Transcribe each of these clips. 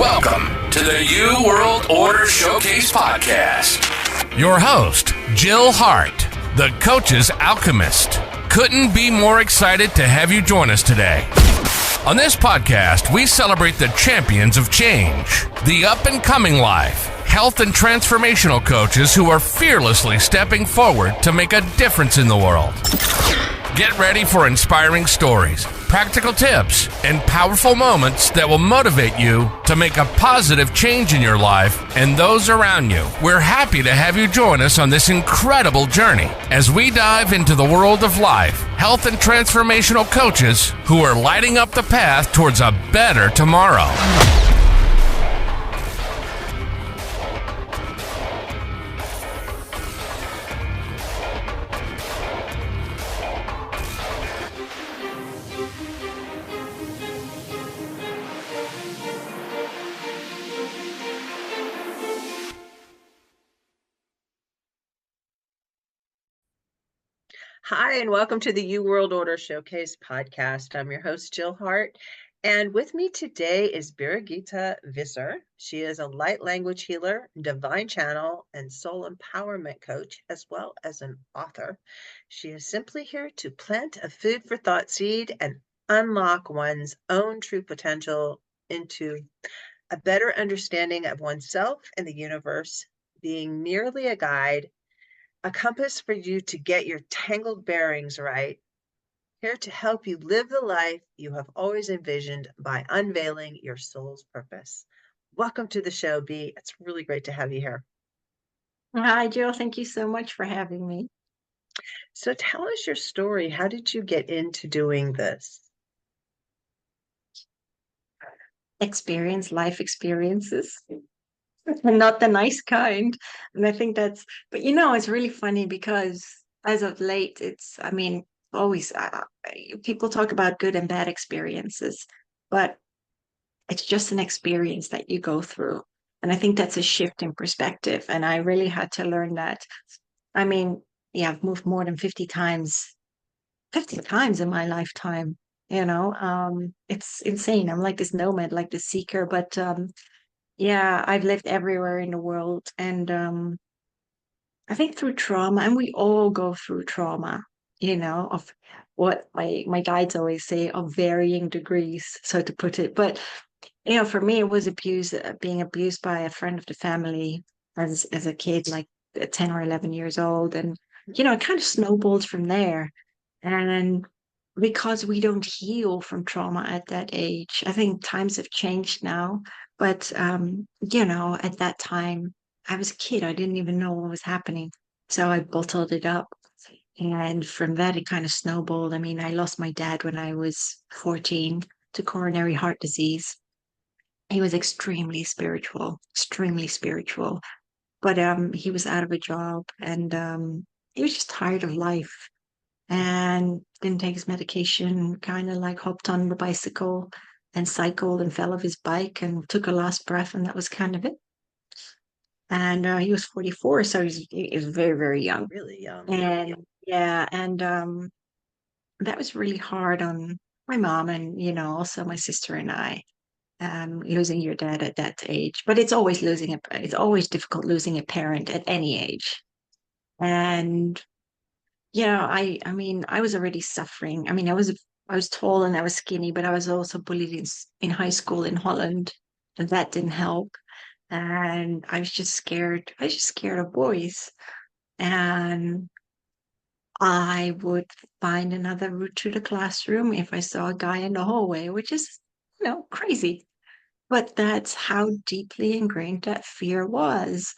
Welcome to the New World Order Showcase Podcast. Your host, Jill Hart, the coach's alchemist. Couldn't be more excited to have you join us today. On this podcast, we celebrate the champions of change, the up-and-coming life, health and transformational coaches who are fearlessly stepping forward to make a difference in the world. Get ready for inspiring stories, practical tips, and powerful moments that will motivate you to make a positive change in your life and those around you. We're happy to have you join us on this incredible journey as we dive into the world of life, health, and transformational coaches who are lighting up the path towards a better tomorrow. Hi, and welcome to the New World Order Showcase podcast. I'm your host, Jill Hart, and with me today is Birgitta Visser. She is a light language healer, divine channel, and soul empowerment coach, as well as an author. She is simply here to plant a food for thought seed and unlock one's own true potential into a better understanding of oneself and the universe, being merely a guide, a compass for you to get your tangled bearings right, here to help you live the life you have always envisioned by unveiling your soul's purpose. Welcome to the show, B. It's really great to have you here. Hi, Jill. Thank you so much for having me. So tell us your story. How did you get into doing this? Life experiences. And not the nice kind. And I think that's, but it's really funny because as of late, always people talk about good and bad experiences, but it's just an experience that you go through. And I think that's a shift in perspective. And I really had to learn that. I've moved more than 50 times in my lifetime. It's insane. I'm like this nomad, like this seeker, but yeah, I've lived everywhere in the world, and I think through trauma, and we all go through trauma, of what my guides always say, of varying degrees, so to put it. But for me, it was being abused by a friend of the family as a kid, like 10 or 11 years old, and it kind of snowballed from there. And because we don't heal from trauma at that age, I think times have changed now. But at that time, I was a kid. I didn't even know what was happening. So I bottled it up. And from that, it kind of snowballed. I lost my dad when I was 14 to coronary heart disease. He was extremely spiritual. But he was out of a job, and he was just tired of life and didn't take his medication, kind of like hopped on the bicycle and cycled and fell off his bike and took a last breath, and that was kind of it. And he was 44, so he was very, very young. Really young. And yeah, and that was really hard on my mom and, also my sister and I, losing your dad at that age. But it's always difficult losing a parent at any age. And I was already suffering. I was tall and I was skinny, but I was also bullied in high school in Holland, and that didn't help. And I was just scared. I was just scared of boys. And I would find another route to the classroom if I saw a guy in the hallway, which is, crazy. But that's how deeply ingrained that fear was.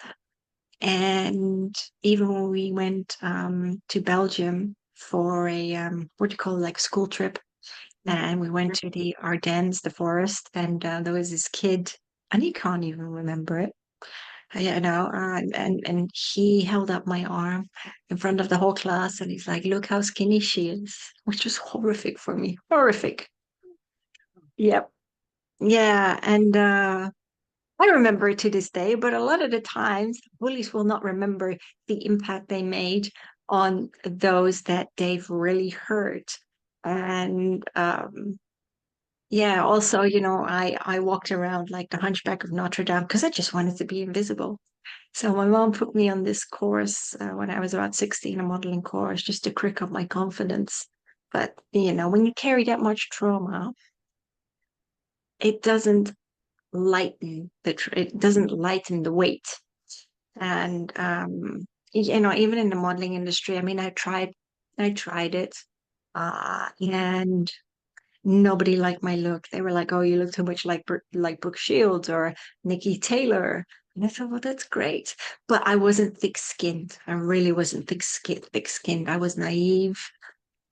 And even when we went to Belgium for a what do you call it, like school trip, and we went to the Ardennes, the forest, and there was this kid, and he can't even remember it, and he held up my arm in front of the whole class, and he's like, "Look how skinny she is," which was horrific for me, horrific. Yep, yeah, and I remember it to this day, but a lot of the times, bullies will not remember the impact they made on those that they've really hurt. And yeah, also, I walked around like the Hunchback of Notre Dame because I just wanted to be invisible. So my mom put me on this course when I was about 16, a modeling course, just to crick up my confidence. But when you carry that much trauma, it doesn't it doesn't lighten the weight. And even in the modeling industry, I mean, I tried it, and nobody liked my look. They were like, "Oh, you look too much like Brooke Shields or Nikki Taylor." And I thought, well, that's great. But I wasn't thick-skinned. I really wasn't thick-skinned. I was naive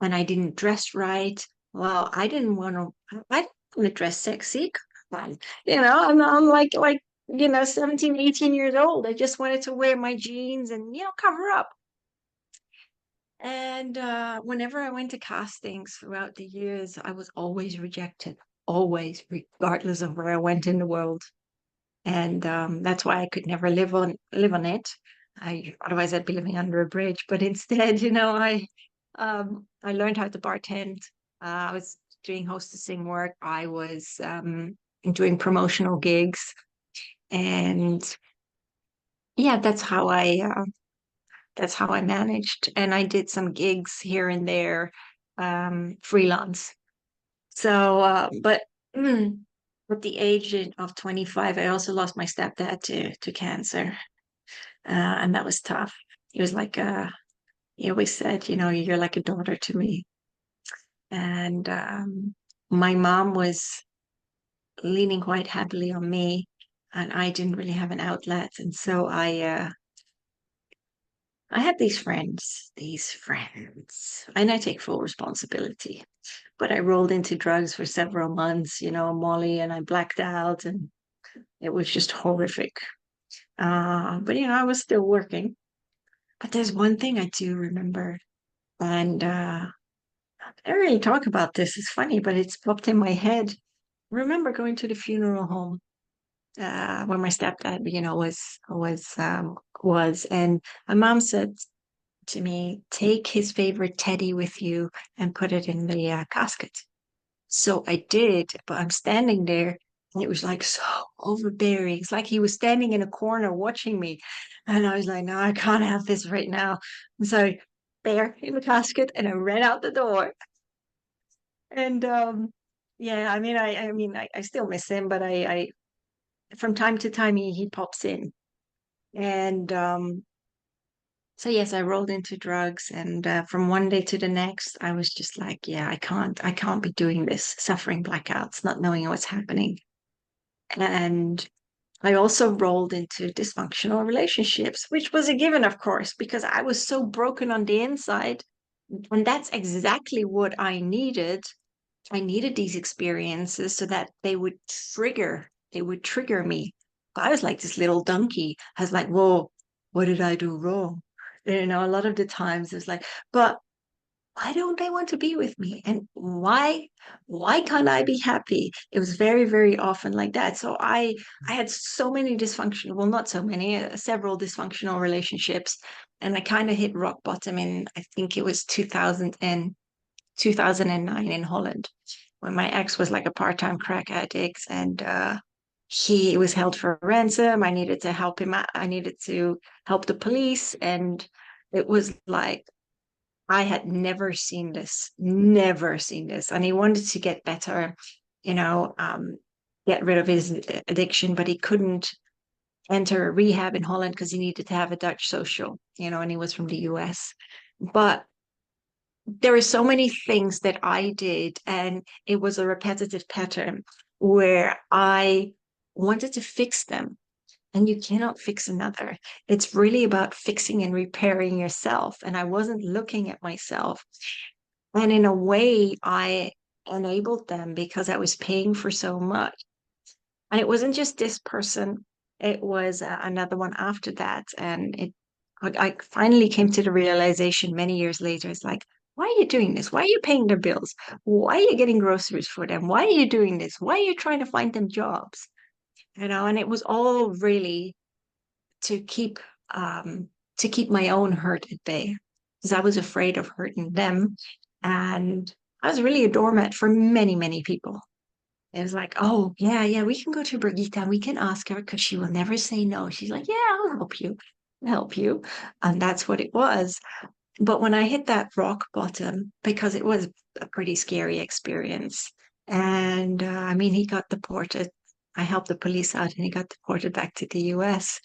and I didn't dress right. Well, I didn't want to dress sexy. Come on. I'm like 17, 18 years old. I just wanted to wear my jeans and, cover up. And whenever I went to castings throughout the years, I was always rejected, always, regardless of where I went in the world. And that's why I could never live on it. Otherwise I'd be living under a bridge. But instead, I learned how to bartend. I was doing hostessing work. I was doing promotional gigs, and yeah, that's how I managed. And I did some gigs here and there, freelance. So, but at the age of 25, I also lost my stepdad to cancer. And that was tough. He was like, he always said, you're like a daughter to me. And my mom was leaning quite heavily on me, and I didn't really have an outlet. And so I had these friends, and I take full responsibility. But I rolled into drugs for several months, Molly, and I blacked out, and it was just horrific. But I was still working. But there's one thing I do remember, and I don't really talk about this. It's funny, but it's popped in my head. I remember going to the funeral home when my stepdad, was, and my mom said to me, "Take his favorite teddy with you and put it in the casket." So I did, but I'm standing there and it was like so overbearing. It's like he was standing in a corner watching me. And I was like, no, I can't have this right now. And so there in the casket, and I ran out the door. And yeah, I still miss him, but I from time to time he pops in. And so yes, I rolled into drugs, and from one day to the next, I was just like, yeah, I can't be doing this, suffering blackouts, not knowing what's happening. And I also rolled into dysfunctional relationships, which was a given, of course, because I was so broken on the inside. And that's exactly what I needed. I needed these experiences so that they would trigger me. I was like this little donkey. I was like, whoa, what did I do wrong? A lot of the times it's like, but why don't they want to be with me? And why can't I be happy? It was very, very often like that. So I had so many dysfunctional, well, not so many, several dysfunctional relationships. And I kind of hit rock bottom in, I think it was 2009 in Holland, when my ex was like a part-time crack addict, and he was held for ransom. I needed to help him out. I needed to help the police. And it was like, I had never seen this. And he wanted to get better, you know, um, get rid of his addiction, but he couldn't enter rehab in Holland because he needed to have a Dutch social, and he was from the US. But there are so many things that I did, and it was a repetitive pattern where I wanted to fix them. And you cannot fix another. It's really about fixing and repairing yourself. And I wasn't looking at myself. And in a way, I enabled them because I was paying for so much. And it wasn't just this person, it was another one after that. And I finally came to the realization many years later. It's like, why are you doing this? Why are you paying their bills? Why are you getting groceries for them? Why are you doing this? Why are you trying to find them jobs? And it was all really to keep to keep my own hurt at bay, because I was afraid of hurting them. And I was really a doormat for many, many people. It was like, oh, yeah, we can go to Brigitte and we can ask her because she will never say no. She's like, yeah, I'll help you. I'll help you. And that's what it was. But when I hit that rock bottom, because it was a pretty scary experience, and I mean, he got deported. I helped the police out and he got deported back to the US.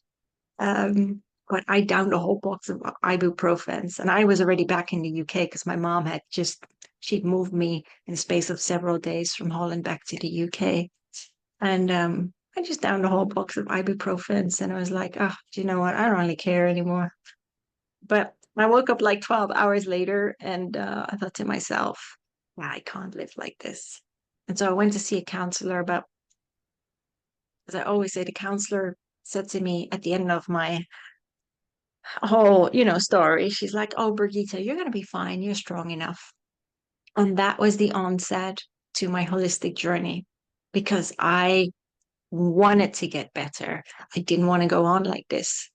But I downed a whole box of ibuprofens, and I was already back in the UK because my mom had she'd moved me in the space of several days from Holland back to the UK. And I just downed a whole box of ibuprofens, and I was like, oh, do you know what? I don't really care anymore. But I woke up like 12 hours later, and I thought to myself, "Nah, I can't live like this." And so I went to see a counselor about, as I always say, the counselor said to me at the end of my whole, story, she's like, "Oh, Brigitte, you're going to be fine. You're strong enough." And that was the onset to my holistic journey because I wanted to get better. I didn't want to go on like this.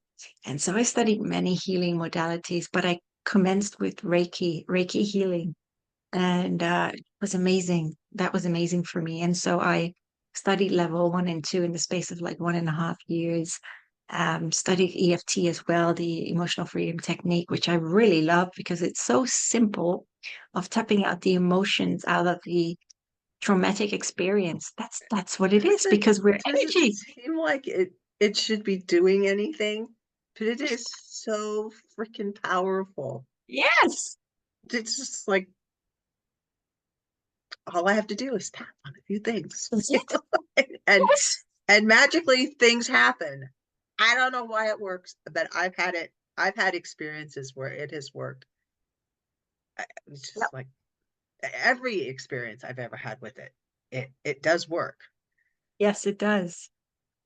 And so I studied many healing modalities, but I commenced with Reiki healing. And it was amazing. That was amazing for me. And so I studied level 1 and 2 in the space of like 1.5 years. Studied EFT as well, the emotional freedom technique, which I really love because it's so simple of tapping out the emotions out of the traumatic experience. That's what it is because we're Doesn't energy. seem like it should be doing anything, but it is so freaking powerful. Yes. It's just like all I have to do is tap on a few things, That's it. and Yes. and magically things happen. I don't know why it works, but I've had experiences where it has worked. It's Yep. just like every experience I've ever had with it, it does work. Yes, it does.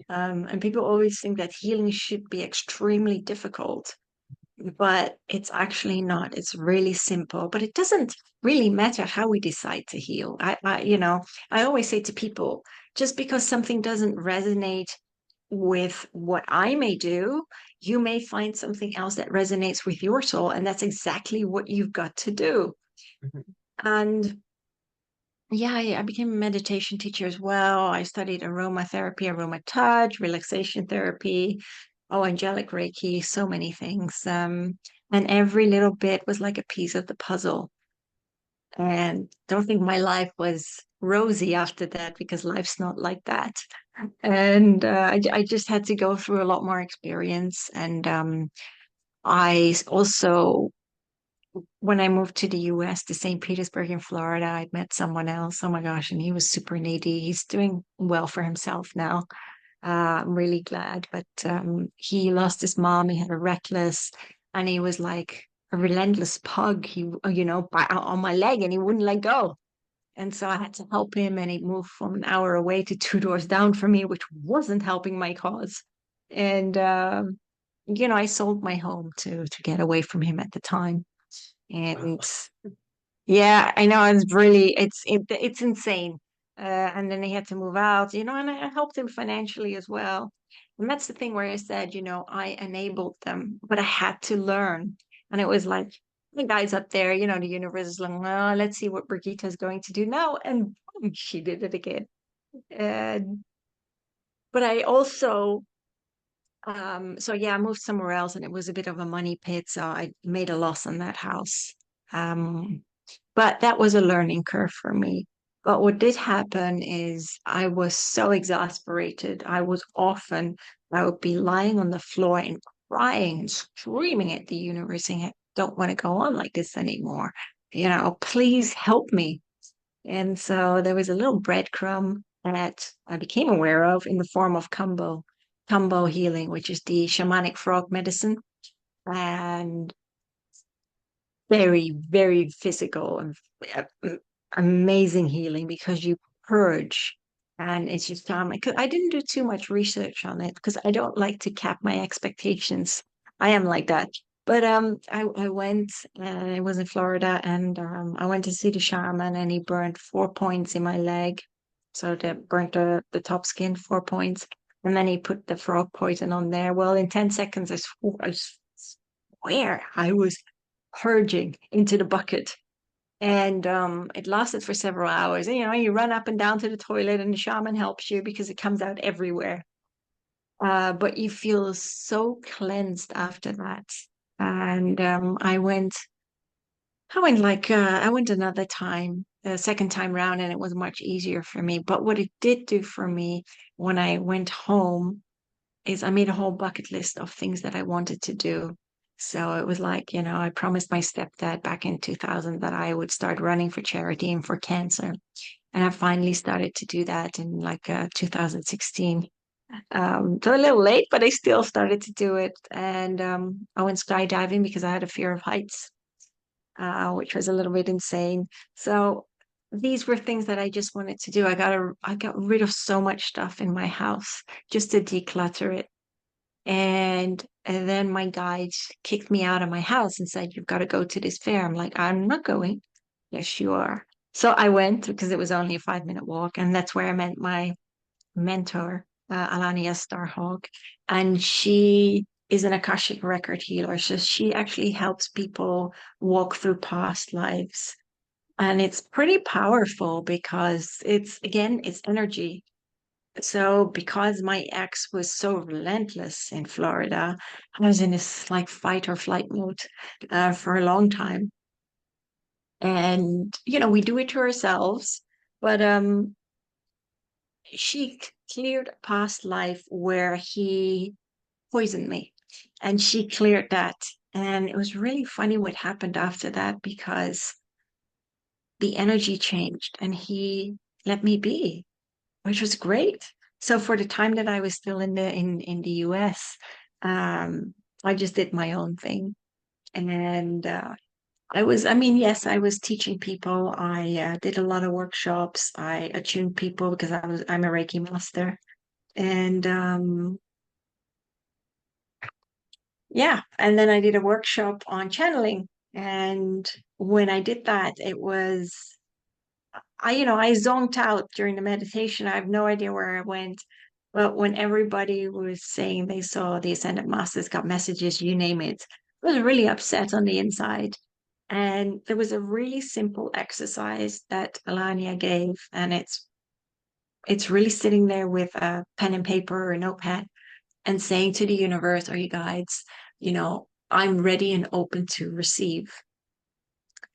And people always think that healing should be extremely difficult, but it's actually not. It's really simple, but it doesn't really matter how we decide to heal. I always say to people, just because something doesn't resonate with what I may do, you may find something else that resonates with your soul, and that's exactly what you've got to do. Mhm. And yeah, I became a meditation teacher as well. I studied aromatherapy, aroma touch, relaxation therapy, oh, angelic Reiki, so many things. And every little bit was like a piece of the puzzle. And don't think my life was rosy after that because life's not like that. And I just had to go through a lot more experience. And also, when I moved to the US, to St. Petersburg in Florida, I met someone else. Oh my gosh, and he was super needy. He's doing well for himself now. I'm really glad. But he lost his mom. He had a reckless, and he was like a relentless pug. On my leg, and he wouldn't let go. And so I had to help him, and he moved from an hour away to 2 doors down from me, which wasn't helping my cause. And I sold my home to get away from him at the time. Wow. And yeah, I know it's insane. And then he had to move out, and I helped him financially as well. And that's the thing where I said, I enabled them, but I had to learn. And it was like the guys up there, the universe is like, well, let's see what Brigitta's going to do now. And boom, she did it again. And but I also so yeah, I moved somewhere else and it was a bit of a money pit, so I made a loss on that house. Um, but that was a learning curve for me. But what did happen is I was so exasperated. I would be lying on the floor and crying and screaming at the universe saying, I don't want to go on like this anymore. Please help me. And so there was a little breadcrumb that I became aware of in the form of Kambo healing, which is the shamanic frog medicine. And very, very physical and amazing healing because you purge and it's just time. I didn't do too much research on it because I don't like to cap my expectations. I am like that. But I went and it was in Florida and I went to see the shaman and he burned 4 points in my leg. So they burnt the top skin, 4 points. And then he put the frog poison on there. Well, in 10 seconds, I swear I was purging into the bucket. And it lasted for several hours. And, you run up and down to the toilet and the shaman helps you because it comes out everywhere. But you feel so cleansed after that. And I went another time, the second time round, and it was much easier for me. But what it did do for me when I went home is I made a whole bucket list of things that I wanted to do. So it was like, I promised my stepdad back in 2000 that I would start running for charity and for cancer. And I finally started to do that in 2016. So a little late, but I still started to do it. And I went skydiving because I had a fear of heights, which was a little bit insane. So these were things that I just wanted to do. I got rid of so much stuff in my house just to declutter it. And then my guide kicked me out of my house and said, "You've got to go to this fair." I'm like, "I'm not going." "Yes, you are." So I went because it was only a 5-minute walk, and that's where I met my mentor, Alania Starhawk, and she is an Akashic record healer. So she actually helps people walk through past lives. And it's pretty powerful because it's energy. So because my ex was so relentless in Florida, I was in this like fight or flight mode for a long time. And we do it to ourselves, but she cleared a past life where he poisoned me, and she cleared that. And it was really funny what happened after that because the energy changed and he let me be, which was great. So for the time that I was still in the US, I just did my own thing. And yes, I was teaching people. I did a lot of workshops. I attuned people because I'm a Reiki master. And yeah, and then I did a workshop on channeling. And when I did that, I zoned out during the meditation. I have no idea where I went. But when everybody was saying they saw the Ascended Masters, got messages, you name it, I was really upset on the inside. And there was a really simple exercise that Alania gave, and it's really sitting there with a pen and paper or a notepad and saying to the universe or you guides, I'm ready and open to receive.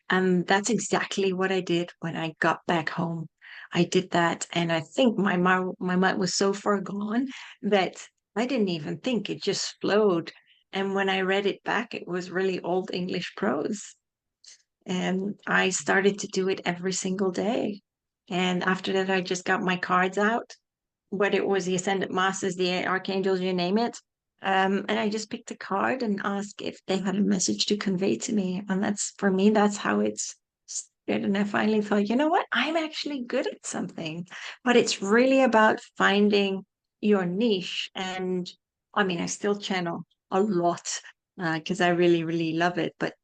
And that's exactly what I did when I got back home. I did that, and I think my mind was so far gone that I didn't even think. It just flowed. And when I read it back, it was really old English prose. And I started to do it every single day. And after that, I just got my cards out, whether it was the Ascended Masters, the Archangels, you name it. And I just picked a card and asked if they had a message to convey to me. And that's for me, that's how it's started. And I finally thought, you know what? I'm actually good at something. But it's really about finding your niche. And I mean, I still channel a lot because I really, really love it. But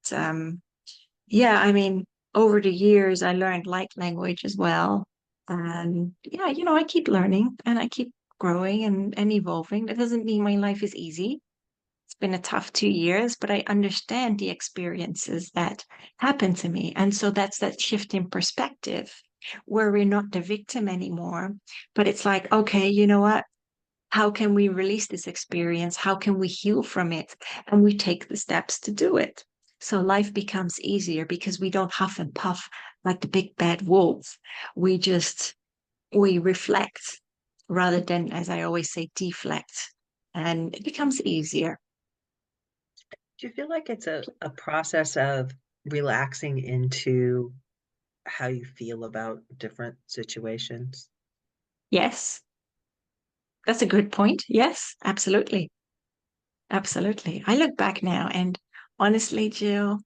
yeah, I mean, over the years, I learned light language as well. And yeah, I keep learning and I keep growing and evolving. That doesn't mean my life is easy. It's been a tough 2 years, but I understand the experiences that happened to me. And so that's that shift in perspective where we're not the victim anymore. But it's like, okay, you know what? How can we release this experience? How can we heal from it? And we take the steps to do it. So life becomes easier because we don't huff and puff like the big bad wolves. We reflect rather than, as I always say, deflect. And it becomes easier. Do you feel like it's a process of relaxing into how you feel about different situations? Yes, that's a good point. Yes, absolutely. Absolutely. I look back now and honestly, Jill,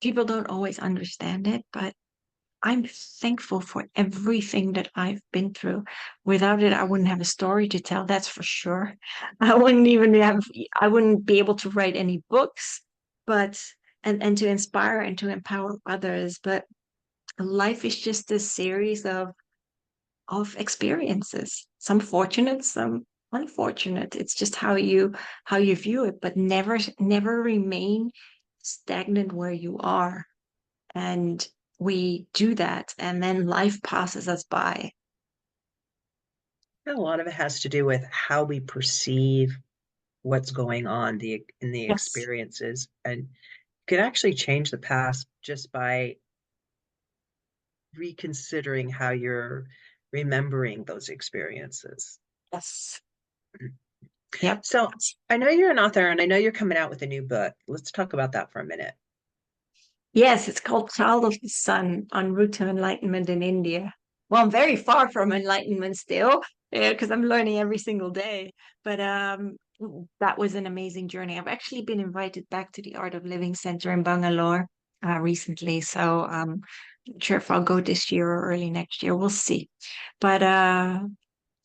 people don't always understand it, but I'm thankful for everything that I've been through. Without it, I wouldn't have a story to tell, that's for sure. I wouldn't be able to write any books, but and to inspire and to empower others. But life is just a series of experiences. Some fortunate, some unfortunate. It's just how you view it, but never remain stagnant where you are. And we do that, and then life passes us by. A lot of it has to do with how we perceive what's going on in the Yes. experiences, and you could actually change the past just by reconsidering how you're remembering those experiences. Yes. Yep. So I know you're an author and I know you're coming out with a new book. Let's talk about that for a minute. Yes, it's called Child of the Sun, En route to enlightenment in India. Well, I'm very far from enlightenment still, because I'm learning every single day. But that was an amazing journey. I've actually been invited back to the Art of Living Center in Bangalore recently. So not sure if I'll go this year or early next year. We'll see. But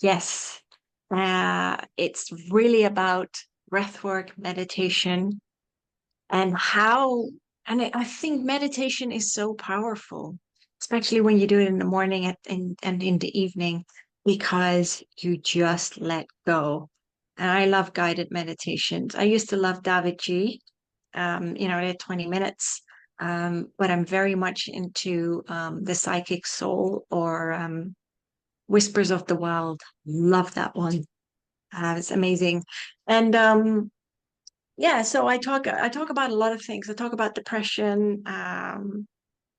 yes, it's really about breathwork, meditation, and how, and I think meditation is so powerful, especially when you do it in the morning and in the evening, because you just let go. And I love guided meditations. I used to love David G. They're 20 minutes. But I'm very much into the Psychic Soul, or Whispers of the Wild. Love that one. It's amazing. And yeah, so I talk about a lot of things. I talk about depression.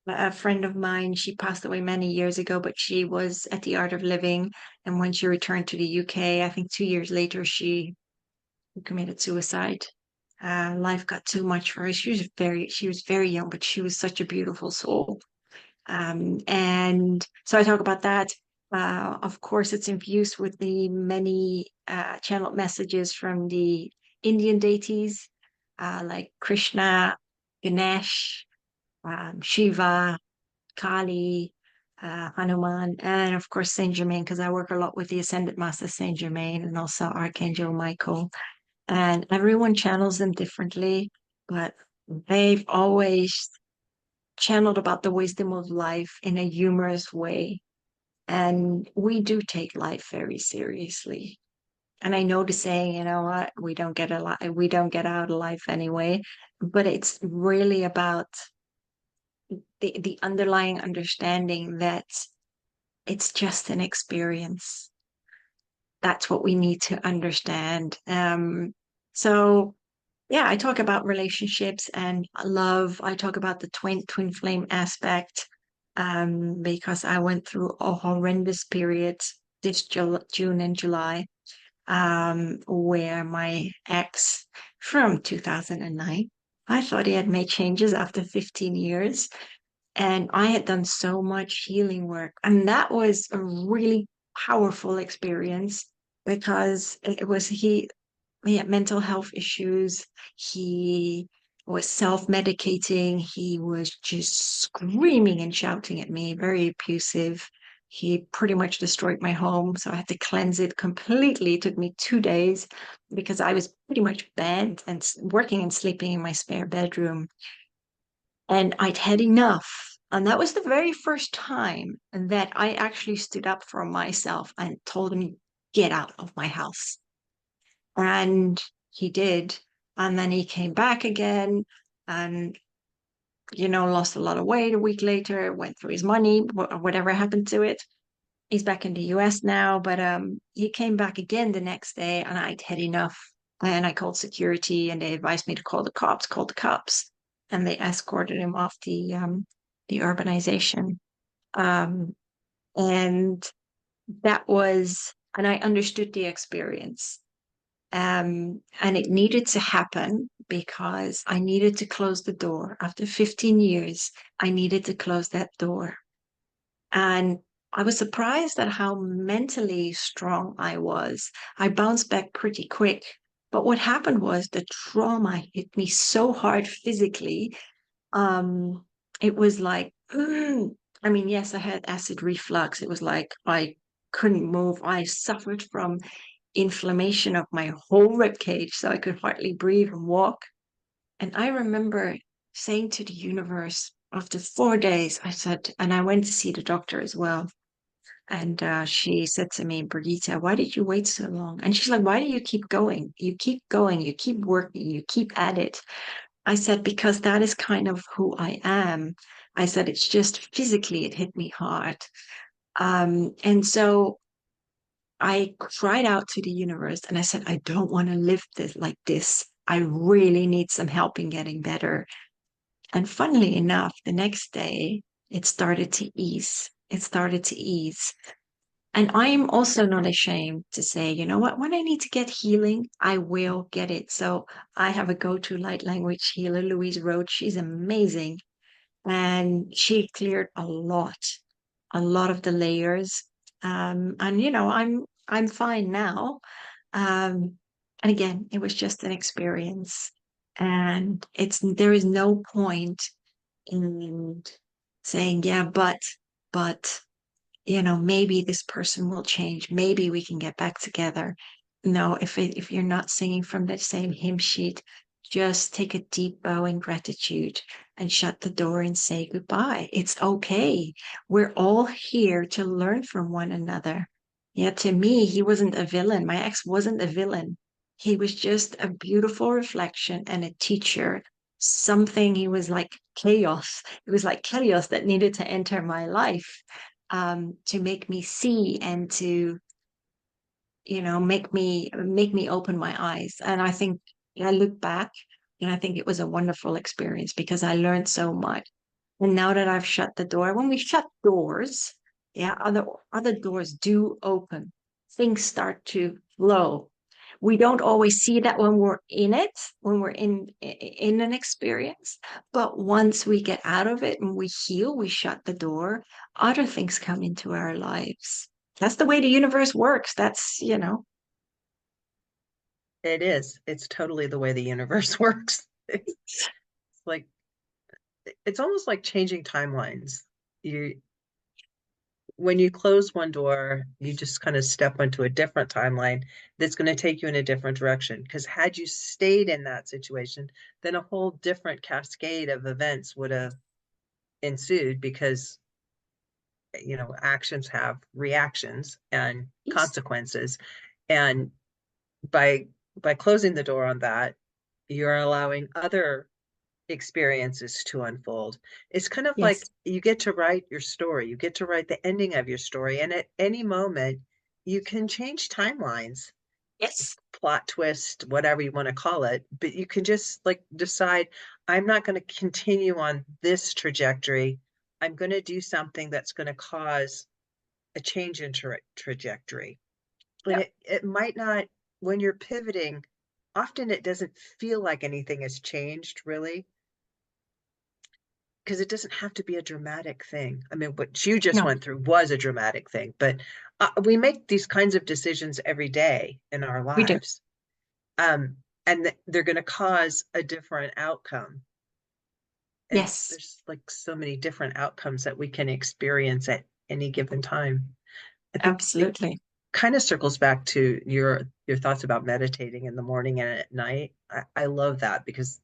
A friend of mine, she passed away many years ago, but she was at the Art of Living, and when she returned to the UK, I think 2 years later, she committed suicide. Life got too much for her. She was very young, but she was such a beautiful soul. And so I talk about that. Of course, it's infused with the many channeled messages from the Indian deities, like Krishna, Ganesh, Shiva, Kali, Hanuman, and of course Saint Germain, because I work a lot with the Ascended Master Saint Germain and also Archangel Michael. And everyone channels them differently, but they've always channeled about the wisdom of life in a humorous way. And we do take life very seriously. And I know the saying, you know what, we don't get out of life anyway, but it's really about the underlying understanding that it's just an experience. That's what we need to understand. So yeah, I talk about relationships and love. I talk about the twin flame aspect, because I went through a horrendous period this June and July, where my ex from 2009, I thought he had made changes after 15 years, and I had done so much healing work, and that was a really powerful experience, because it was he had mental health issues. He was self-medicating. He was just screaming and shouting at me, very abusive. He pretty much destroyed my home. So I had to cleanse it completely. It took me 2 days because I was pretty much banned and working and sleeping in my spare bedroom. And I'd had enough. And that was the very first time that I actually stood up for myself and told him, get out of my house. And he did. And then he came back again and, lost a lot of weight a week later, went through his money, whatever happened to it. He's back in the US now, but he came back again the next day and I'd had enough. And I called security and they advised me to call the cops. And they escorted him off the urbanization. Um, and and I understood the experience. And it needed to happen because I needed to close the door. After 15 years, I needed to close that door. And I was surprised at how mentally strong I was. I bounced back pretty quick. But what happened was the trauma hit me so hard physically. Um, it was like, I mean, yes, I had acid reflux. It was like I couldn't move. I suffered from inflammation of my whole rib cage, so I could hardly breathe and walk. And I remember saying to the universe after 4 days, I said, and I went to see the doctor as well. And she said to me, Brigitte, why did you wait so long? And she's like, why do you keep going? You keep going, you keep working, you keep at it. I said, because that is kind of who I am. I said, it's just physically, it hit me hard. And so I cried out to the universe and I said, I don't want to live this like this. I really need some help in getting better. And funnily enough, the next day it started to ease. It started to ease. And I'm also not ashamed to say, you know what, when I need to get healing, I will get it. So I have a go-to light language healer, Louise Roach. She's amazing. And she cleared a lot of the layers. And I'm fine now. And again, it was just an experience. And there is no point in saying, yeah, but maybe this person will change. Maybe we can get back together. No, if you're not singing from that same hymn sheet, just take a deep bow in gratitude and shut the door and say goodbye. It's okay. We're all here to learn from one another. Yeah, to me, he wasn't a villain. My ex wasn't a villain. He was just a beautiful reflection and a teacher. Something he was like chaos. It was like chaos that needed to enter my life to make me see and to make me open my eyes. And I think I look back and I think it was a wonderful experience because I learned so much. And now that I've shut the door, when we shut doors, yeah, other doors do open. Things start to flow. We don't always see that when we're in it, when we're in an experience, but once we get out of it and we heal, we shut the door, other things come into our lives. That's the way the universe works. That's. It is. It's totally the way the universe works. It's like it's almost like changing timelines. You When you close one door, you just kind of step onto a different timeline that's going to take you in a different direction. Because had you stayed in that situation, then a whole different cascade of events would have ensued because actions have reactions and Yes. consequences. And by closing the door on that, you're allowing other experiences to unfold. It's kind of like Yes. you get to write your story, you get to write the ending of your story, and at any moment, you can change timelines, Yes. plot twist, whatever you want to call it. But you can just like decide, I'm not going to continue on this trajectory. I'm going to do something that's going to cause a change in trajectory. And Yeah. it might not, when you're pivoting, often it doesn't feel like anything has changed really, because it doesn't have to be a dramatic thing. I mean, what you just No, went through was a dramatic thing, but we make these kinds of decisions every day in our we do. lives, and they're going to cause a different outcome. And Yes, there's like so many different outcomes that we can experience at any given time. I think it absolutely. kind of circles back to your thoughts about meditating in the morning and at night. I love that because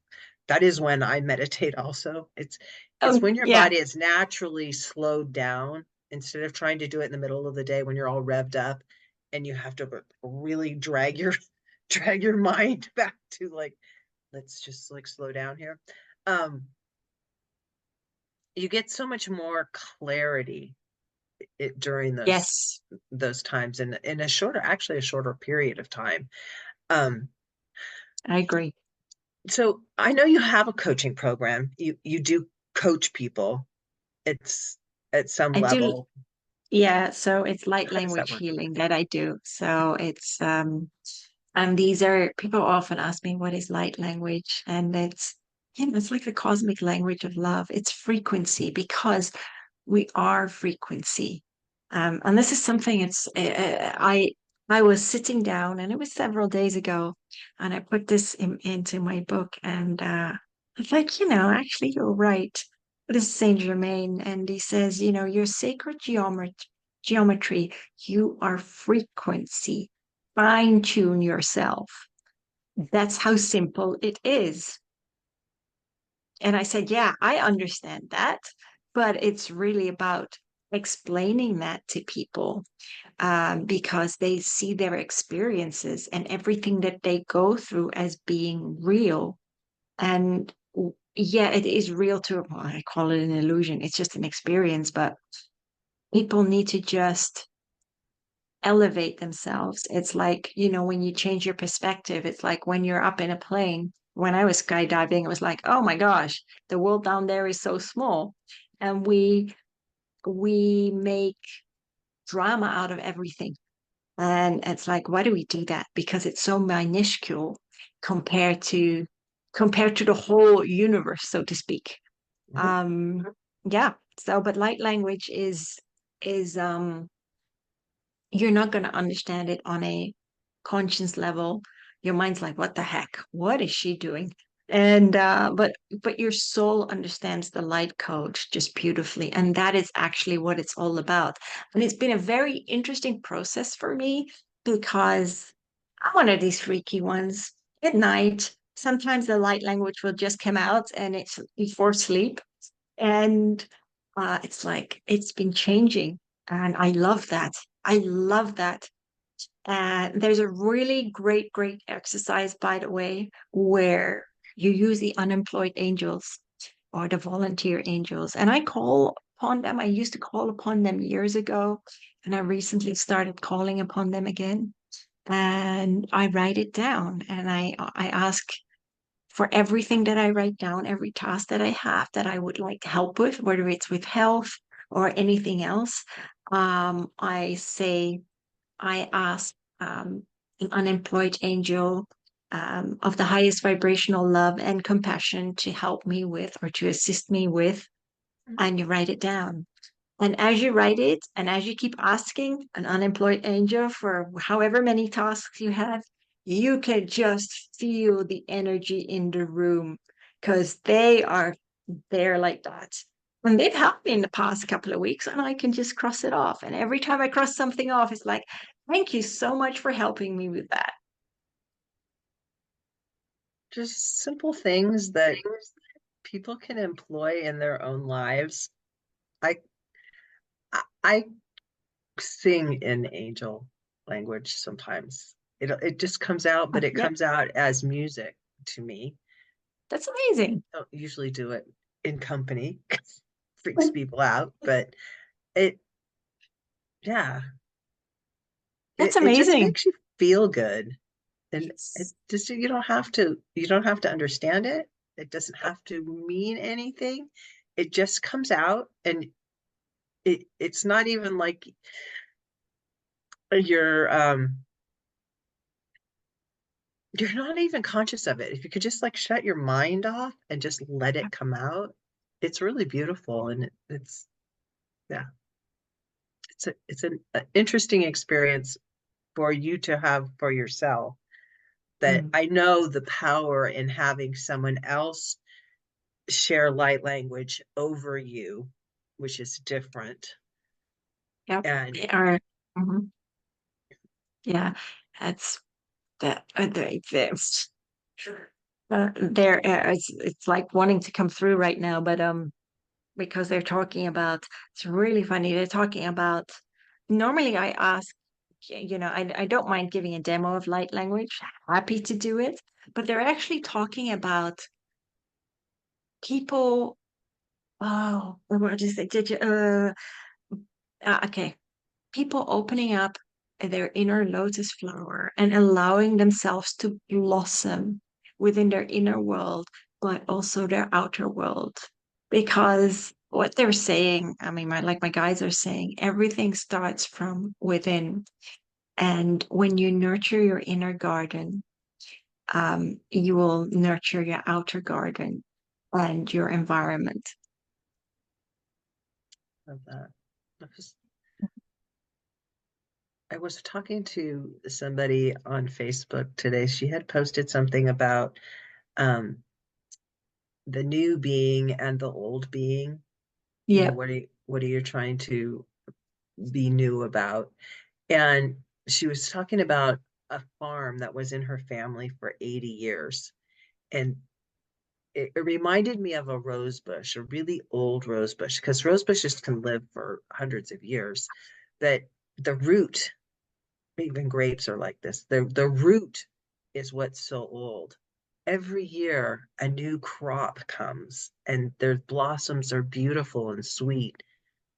that is when I meditate also. It's when your Yeah, body is naturally slowed down instead of trying to do it in the middle of the day when you're all revved up and you have to really drag your mind back to like, let's just like slow down here. Um, you get so much more clarity during yes, those times in actually a shorter period of time. Um, I agree. so I know you have a coaching program. You do coach people. It's at some I do. level. Yeah, so it's light How does that language work? healing that I do. So it's and these are people often ask me what is light language, and it's like the cosmic language of love. It's frequency because we are frequency. And this is something I was sitting down and it was several days ago, and I put this into my book, and I was like, actually you're right. This is Saint Germain, and he says, your sacred geometry, you are frequency. Fine tune yourself. That's how simple it is. And I said, yeah, I understand that, but it's really about explaining that to people because they see their experiences and everything that they go through as being real. And yeah, it is real to, well, I call it an illusion. It's just an experience, but people need to just elevate themselves. It's like, when you change your perspective, it's like when you're up in a plane. When I was skydiving, it was like, oh my gosh, the world down there is so small. And we make drama out of everything. And it's like, why do we do that? Because it's so minuscule compared to compared to the whole universe, so to speak. Mhm. Um, yeah. So, but light language is you're not going to understand it on a conscious level. Your mind's like, what the heck? What is she doing? And but your soul understands the light code just beautifully. And that is actually what it's all about. And it's been a very interesting process for me because I'm one of these freaky ones. At night, sometimes the light language will just come out and it's before sleep. And it's like it's been changing. And I love that. I love that. And there's a really great exercise, by the way, where you use the unemployed angels or the volunteer angels. And I call upon them. I used to call upon them years ago, and I recently started calling upon them again. And I write it down and I ask for everything that I write down, every task that I have that I would like help with, whether it's with health or anything else. I say, I ask an unemployed angel of the highest vibrational love and compassion to help me with or to assist me with, and you write it down. And as you write it, and as you keep asking an unemployed angel for however many tasks you have, you can just feel the energy in the room because they are there like that. And they've helped me in the past couple of weeks, and I can just cross it off. And every time I cross something off, it's like, thank you so much for helping me with that. Just simple things that people can employ in their own lives. I I sing in angel language sometimes. It just comes out, but it Yep, comes out as music to me. that's amazing. I don't usually do it in company. Freaks people out, but it yeah, That's it just amazing. makes you feel good. And it just you don't have to understand it. It doesn't have to mean anything. It just comes out and it's not even like you're you're not even conscious of it. If you could just like shut your mind off and just let it come out, it's really beautiful and it's yeah, it's an interesting experience for you to have for yourself. That Mm. I know the power in having someone else share light language over you, which is different. Yep. And Mhm. Yeah, that's that. There, it's like wanting to come through right now, but because they're talking about, it's really funny. They're talking about, normally I ask, I don't mind giving a demo of light language, happy to do it, but they're actually talking about people. Oh, what is it? Okay, people opening up their inner lotus flower and allowing themselves to blossom within their inner world, but also their outer world. Because what they're saying, I mean, my guides are saying, everything starts from within. And when you nurture your inner garden, you will nurture your outer garden and your environment. of that. I was talking to somebody on Facebook today. She had posted something about um, the new being and the old being. Yep. What are you trying to be new about? And she was talking about a farm that was in her family for 80 years. And it reminded me of a rose bush, a really old rose bush, because rose bushes can live for hundreds of years. That the root, even grapes are like this. The root is what's so old. every year a new crop comes and their blossoms are beautiful and sweet,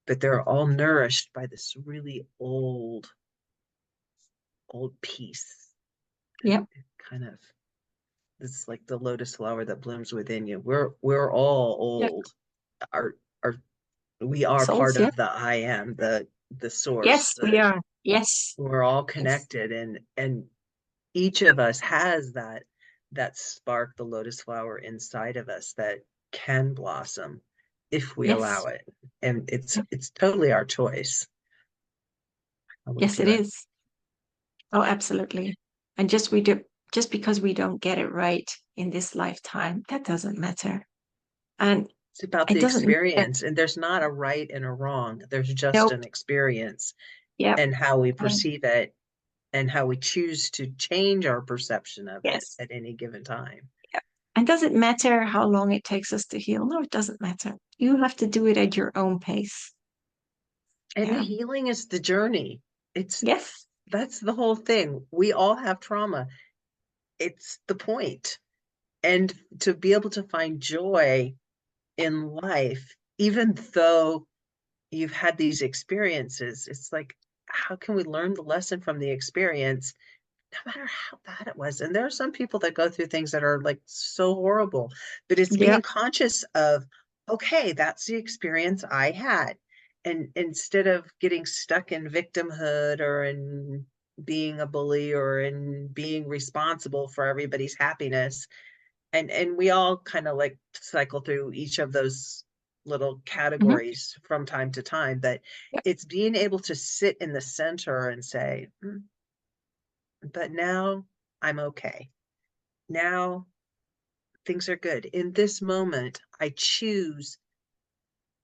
but they're all nourished by this really old piece. Yep. It kind of, it's like the lotus flower that blooms within you. We're all Yep. old. Our we are Souls, part yeah. of the I am, the source. Yes, we are. Yes. We're all Yes. connected, and each of us has that spark, the lotus flower inside of us that can blossom if we allow Yes. it. And Yep. it's totally our choice how we Yes, do it it. is. Oh, absolutely. And just because we don't get it right in this lifetime, that doesn't matter. And It's about it the doesn't matter. experience, and there's not a right and a wrong. There's just Nope. an experience Yep. and how we And perceive it and how we choose to change our perception of it yes. at any given time. Yep. And does it matter how long it takes us to heal? No, it doesn't matter. You have to do it at your own pace. And the Yeah. healing is the journey. It's Yes. That's the whole thing. We all have trauma. It's the point. And to be able to find joy in life, even though you've had these experiences, it's like, how can we learn the lesson from the experience, no matter how bad it was? And there are some people that go through things that are like so horrible, but it's being Yep. conscious of, okay, that's the experience I had. And instead of getting stuck in victimhood or in being a bully or in being responsible for everybody's happiness, and we all kind of like cycle through each of those little Mhm. categories from time to time, but Yep. it's being able to sit in the center and say, but now I'm okay. Now things are good. In this moment, I choose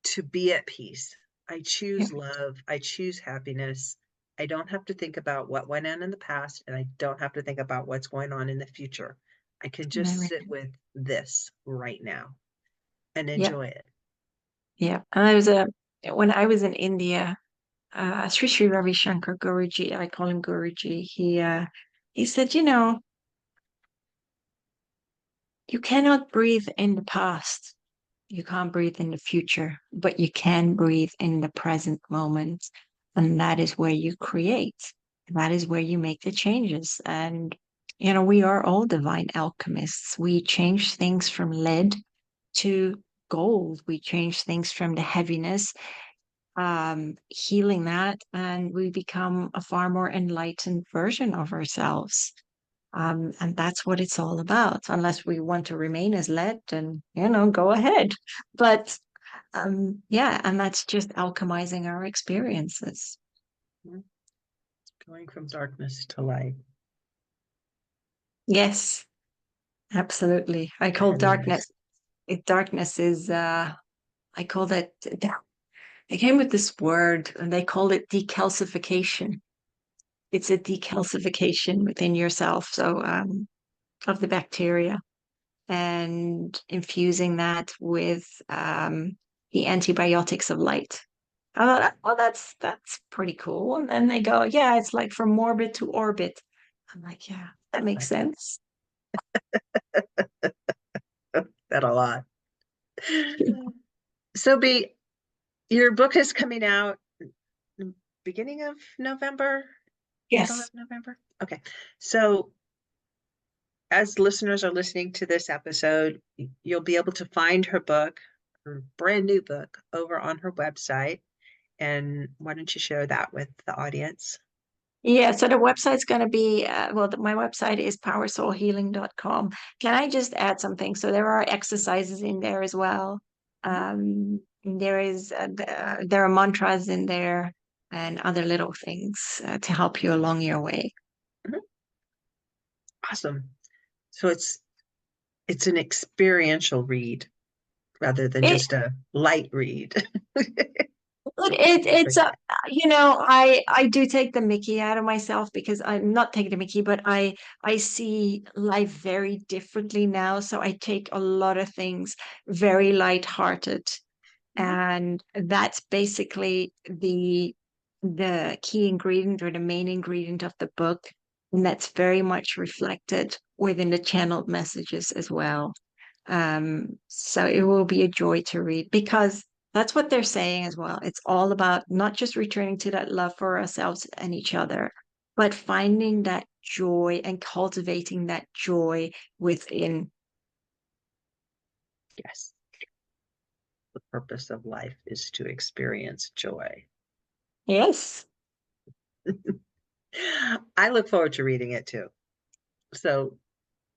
to be at peace. I choose Yep. love. I choose happiness. I don't have to think about what went on in the past, and I don't have to think about what's going on in the future. I can just Very sit good. with this right now and Yep. enjoy it. Yeah. And I was when I was in India, Sri Ravi Shankar Guruji, I call him Guruji, he said, you cannot breathe in the past. You can't breathe in the future, but you can breathe in the present moment. And that is where you create. That is where you make the changes. And, we are all divine alchemists. We change things from lead to gold. We change things from the heaviness, healing that, and we become a far more enlightened version of ourselves. And that's what it's all about. Unless we want to remain as lead, then go ahead. But yeah, and that's just alchemizing our experiences. Going from darkness to light. Yes, absolutely. I call And darkness. Darkness is. I call that. They came with this word, and they called it decalcification. It's a decalcification within yourself. So of the bacteria, and infusing that with the antibiotics of light. I thought, well, that's pretty cool. And then they go, yeah, it's like from morbid to orbit. I'm like, yeah, that makes like sense. that a lot. So B, your book is coming out beginning of November, middle of Yes. November. Okay. So as listeners are listening to this episode, you'll be able to find her book, her brand new book, over on her website. And why don't you share that with the audience? Yeah, so the website's going to be, my website is powersoulhealing.com. Can I just add something? So there are exercises in there as well. Mhm, There are mantras in there and other little things to help you along your way. mhm. Awesome. So it's an experiential read rather than It, just a light read. it's a, I do take the Mickey out of myself because I'm not taking the Mickey, but I see life very differently now. So I take a lot of things very lighthearted. Mhm. And that's basically the key ingredient or the main ingredient of the book. And that's very much reflected within the channeled messages as well. So it will be a joy to read because that's what they're saying as well. It's all about not just returning to that love for ourselves and each other, but finding that joy and cultivating that joy within. Yes. The purpose of life is to experience joy. Yes. I look forward to reading it too. So,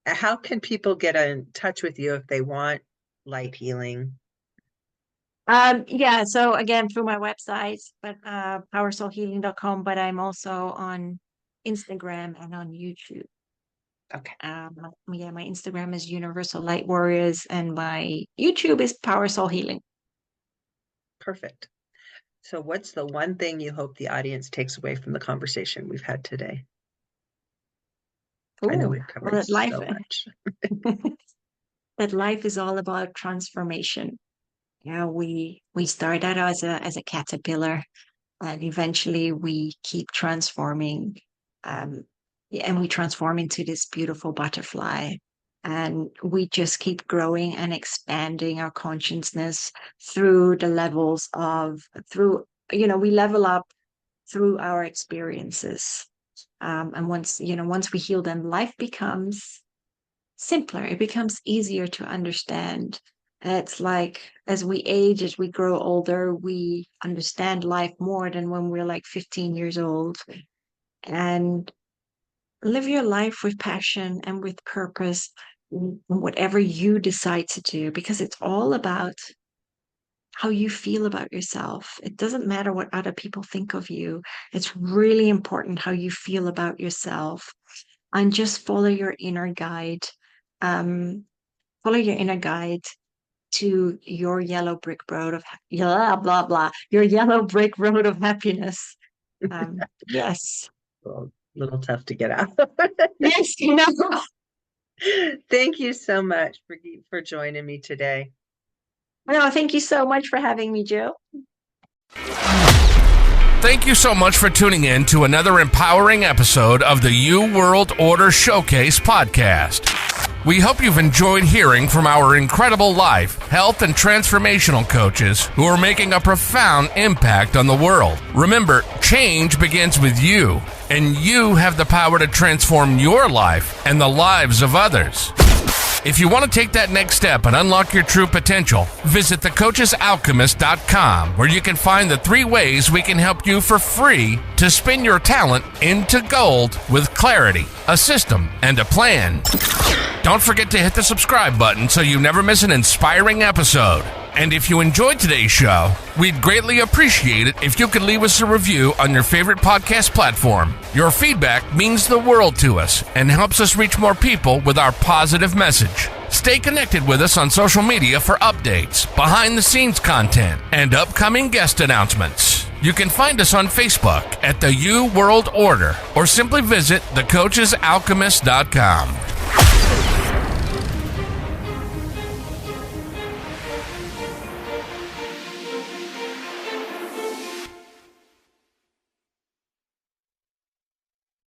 how can people get in touch with you if they want light healing? Yeah, so again, through my website, but powersoulhealing.com, but I'm also on Instagram and on YouTube. Okay. Yeah, my Instagram is Universal Light Warriors and my YouTube is Power Soul Healing. Perfect. So what's the one thing you hope the audience takes away from the conversation we've had today? I know we've covered that life, so much. that life is all about transformation. Yeah, we start out as a caterpillar, and eventually we keep transforming, yeah, and we transform into this beautiful butterfly, and we just keep growing and expanding our consciousness through the levels of we level up through our experiences, and once we heal them, life becomes simpler. It becomes easier to understand. It's like as we age, as we grow older, we understand life more than when we're like 15 years old. And live your life with passion and with purpose, whatever you decide to do, because it's all about how you feel about yourself. It doesn't matter what other people think of you. It's really important how you feel about yourself, and just follow your inner guide. Follow your inner guide to your yellow brick road of blah blah blah, your yellow brick road of happiness. Yes. Well, a little tough to get out. Yes, Thank you so much for joining me today. No, thank you so much for having me, Jill. Thank you so much for tuning in to another empowering episode of the You World Order Showcase podcast. We hope you've enjoyed hearing from our incredible life, health, and transformational coaches who are making a profound impact on the world. Remember, change begins with you, and you have the power to transform your life and the lives of others. If you want to take that next step and unlock your true potential, visit thecoachesalchemist.com, where you can find the 3 ways we can help you for free to spin your talent into gold with clarity, a system, and a plan. Don't forget to hit the subscribe button so you never miss an inspiring episode. And if you enjoyed today's show, we'd greatly appreciate it if you could leave us a review on your favorite podcast platform. Your feedback means the world to us and helps us reach more people with our positive message. Stay connected with us on social media for updates, behind-the-scenes content, and upcoming guest announcements. You can find us on Facebook at the You World Order, or simply visit thecoachesalchemist.com.